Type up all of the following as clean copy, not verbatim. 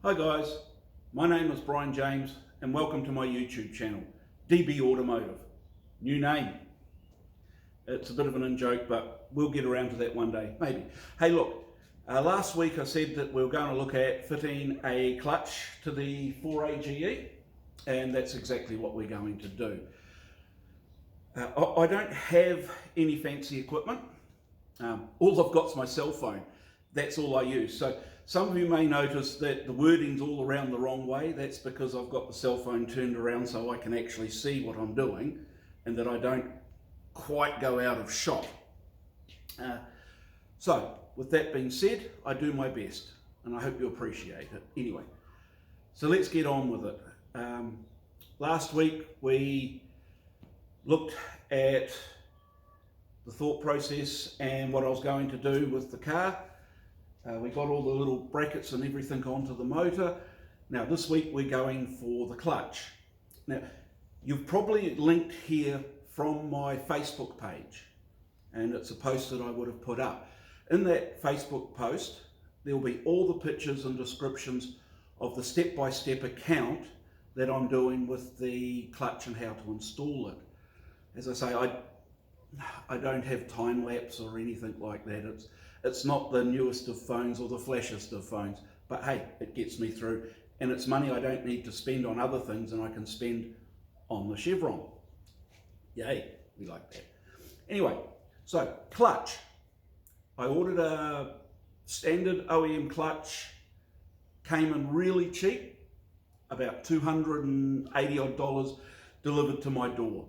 Hi guys, my name is Brian James and welcome to my YouTube channel, DB Automotive. New name. It's a bit of an in-joke, but we'll get around to that one day, maybe. Hey look, last week I said that we were going to look at fitting a clutch to the 4AGE, and that's exactly what we're going to do. I don't have any fancy equipment. All I've got is my cell phone. That's all I use. So some of you may notice that the wording's all around the wrong way. That's because I've got the cell phone turned around so I can actually see what I'm doing and that I don't quite go out of shot. So with that being said, I do my best and I hope you appreciate it. Anyway, so let's get on with it. Last week we looked at the thought process and what I was going to do with the car. We got all the little brackets and everything onto the motor. Now this week we're going for the clutch. Now you've probably linked here from my Facebook page, and it's a post that I would have put up. In that Facebook post there will be all the pictures and descriptions of the step-by-step account that I'm doing with the clutch and how to install it. As I say, I don't have time lapse or anything like that. It's not the newest of phones or the flashiest of phones, but hey, it gets me through, and it's money I don't need to spend on other things and I can spend on the Chevron. Yay, we like that. Anyway, so clutch. I ordered a standard OEM clutch, came in really cheap, about $280 odd delivered to my door.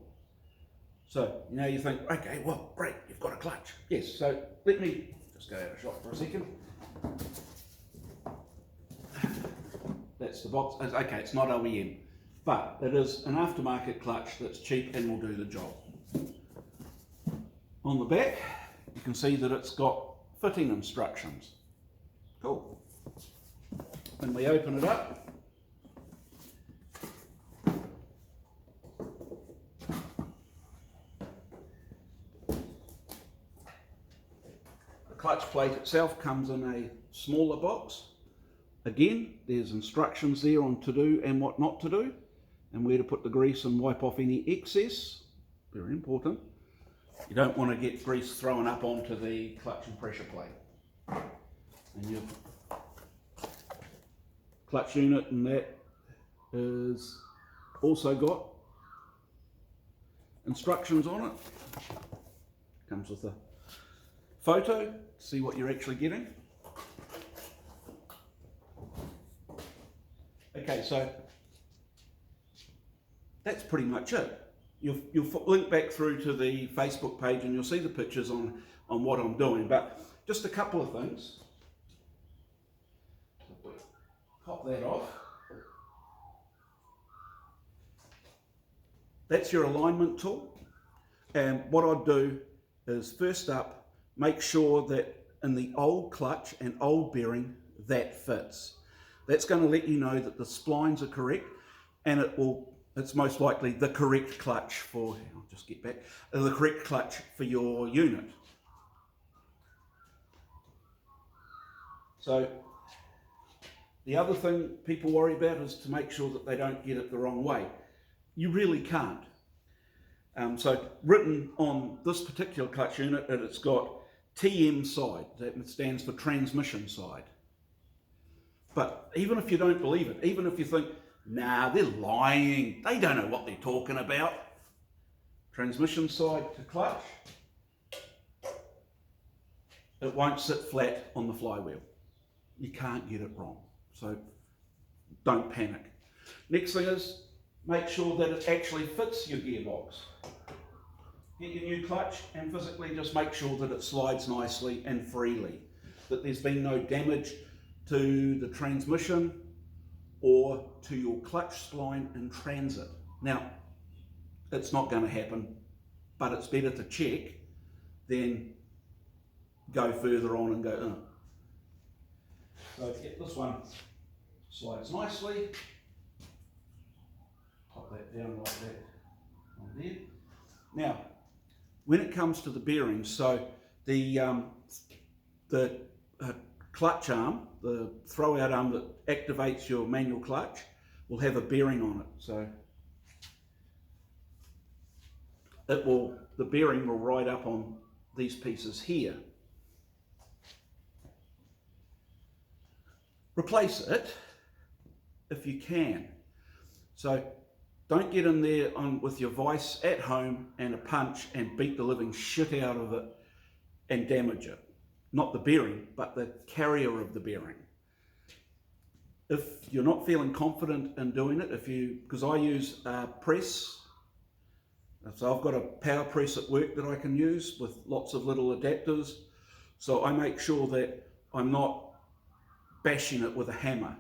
So, you think, okay, well, great, you've got a clutch. Yes, so let me just go out of shot for a second. That's the box. Okay, it's not OEM, but it is an aftermarket clutch that's cheap and will do the job. On the back, you can see that it's got fitting instructions. Cool. When we open it up, clutch plate itself comes in a smaller box. Again, there's instructions there on to do and what not to do, and where to put the grease and wipe off any excess. Very important. You don't want to get grease thrown up onto the clutch and pressure plate. And your clutch unit and that is also got instructions on it. Comes with a photo, see what you're actually getting. Okay, so that's pretty much it. You'll link back through to the Facebook page and you'll see the pictures on what I'm doing, but just a couple of things. Pop that off. That's your alignment tool, and what I'd do is first up, make sure that in the old clutch and old bearing that fits. That's going to let you know that the splines are correct, and it's most likely the correct clutch for, I'll just get back, the correct clutch for your unit. So the other thing people worry about is to make sure that they don't get it the wrong way. You really can't. So written on this particular clutch unit, it's got TM side, that stands for transmission side. But even if you don't believe it, even if you think, nah, they're lying, they don't know what they're talking about. Transmission side to clutch, it won't sit flat on the flywheel. You can't get it wrong, so don't panic. Next thing is, make sure that it actually fits your gearbox. Get your new clutch and physically just make sure that it slides nicely and freely, that there's been no damage to the transmission or to your clutch spline in transit. Now, it's not going to happen, but it's better to check than go further on and go, So get this one slides nicely, pop that down like that on there. Now, when it comes to the bearings, so the clutch arm, the throw out arm that activates your manual clutch, will have a bearing on it. So the bearing will ride up on these pieces here. Replace it if you can. So don't get in there with your vise at home and a punch and beat the living shit out of it and damage it. Not the bearing, but the carrier of the bearing. If you're not feeling confident in doing it, because I use press, so I've got a power press at work that I can use with lots of little adapters, so I make sure that I'm not bashing it with a hammer.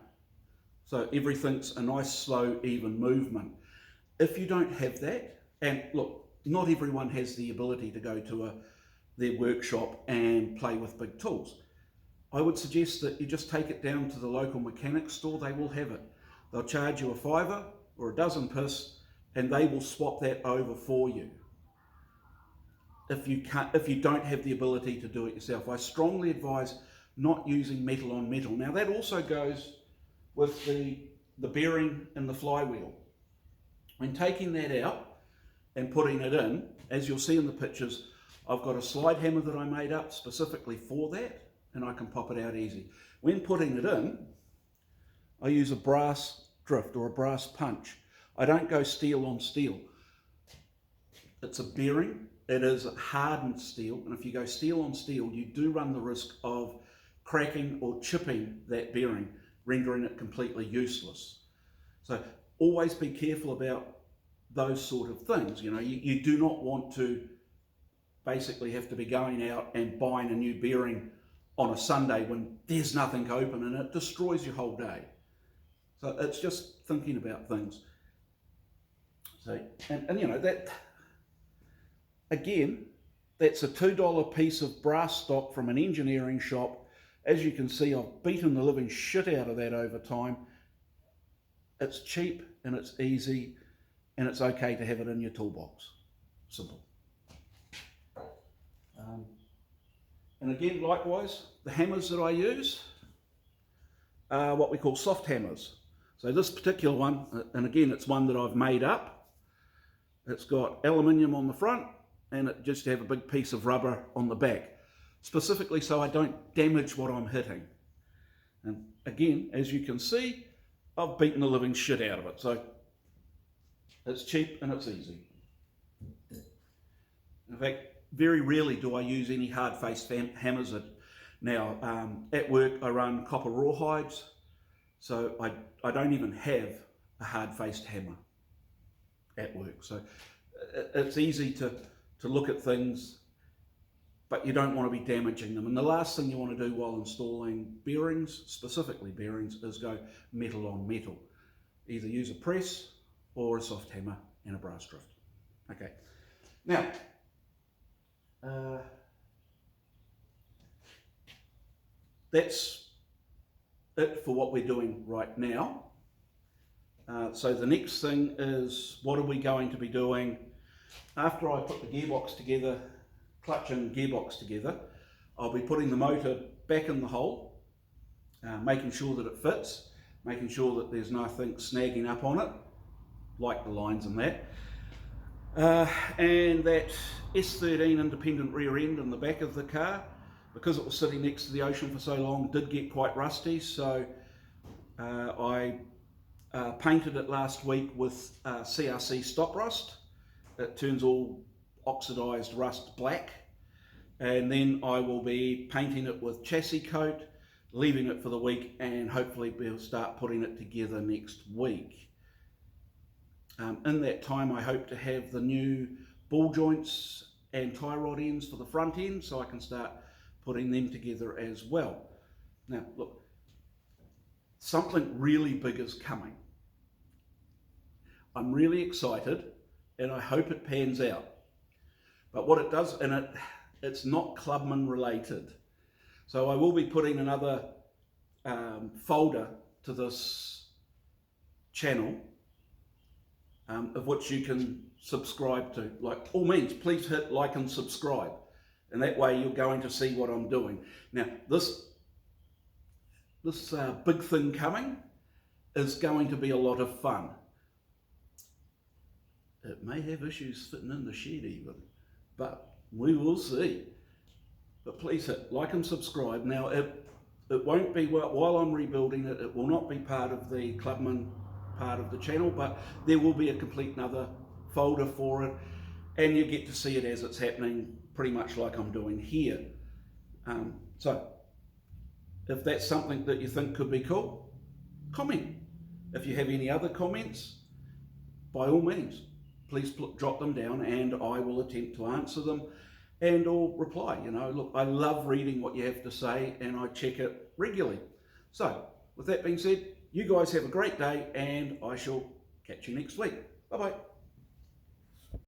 So everything's a nice, slow, even movement. If you don't have that, and look, not everyone has the ability to go to their workshop and play with big tools. I would suggest that you just take it down to the local mechanics store. They will have it. They'll charge you a $5 or a dozen piss, and they will swap that over for you. If you don't have the ability to do it yourself, I strongly advise not using metal on metal. Now that also goes with the bearing and the flywheel. When taking that out and putting it in, as you'll see in the pictures, I've got a slide hammer that I made up specifically for that, and I can pop it out easy. When putting it in, I use a brass drift or a brass punch. I don't go steel on steel. It's a bearing, it is hardened steel, and if you go steel on steel, you do run the risk of cracking or chipping that bearing, rendering it completely useless. So always be careful about those sort of things. You know, you do not want to basically have to be going out and buying a new bearing on a Sunday when there's nothing open, and it destroys your whole day. So it's just thinking about things. So, and you know, that, again, that's a $2 piece of brass stock from an engineering shop. As you can see, I've beaten the living shit out of that over time. It's cheap and it's easy, and it's okay to have it in your toolbox. Simple. And again, likewise, the hammers that I use are what we call soft hammers. So this particular one, and again, it's one that I've made up. It's got aluminium on the front, and it just have a big piece of rubber on the back, specifically so I don't damage what I'm hitting. And again, as you can see, I've beaten the living shit out of it. So it's cheap and it's easy. In fact, very rarely do I use any hard-faced hammers. Now, at work I run copper rawhides, so I don't even have a hard-faced hammer at work. So it's easy to look at things, but you don't want to be damaging them. And the last thing you want to do while installing bearings, specifically bearings, is go metal on metal. Either use a press or a soft hammer and a brass drift. Okay, now that's it for what we're doing right now. So the next thing is, what are we going to be doing after I put the gearbox together, clutch and gearbox together? I'll be putting the motor back in the hole, making sure that it fits, making sure that there's nothing snagging up on it, like the lines and that. And that S13 independent rear end in the back of the car, because it was sitting next to the ocean for so long, did get quite rusty. So I painted it last week with CRC stop rust. It turns all oxidized rust black. And then I will be painting it with chassis coat, leaving it for the week, and hopefully we'll start putting it together next week. In that time, I hope to have the new ball joints and tie rod ends for the front end, so I can start putting them together as well. Now, look, something really big is coming. I'm really excited, and I hope it pans out. But what it does, and it's not Clubman related. So I will be putting another folder to this channel, of which you can subscribe to. Like, all means, please hit like and subscribe, and that way you're going to see what I'm doing. Now, this big thing coming is going to be a lot of fun. It may have issues fitting in the shed even, but we will see. But please hit like and subscribe. Now it won't be, while I'm rebuilding it, it will not be part of the Clubman part of the channel, but there will be a complete another folder for it, and you get to see it as it's happening, pretty much like I'm doing here. So if that's something that you think could be cool, comment. If you have any other comments, by all means, please drop them down and I will attempt to answer them and or reply. You know, look, I love reading what you have to say and I check it regularly. So with that being said, you guys have a great day and I shall catch you next week. Bye bye.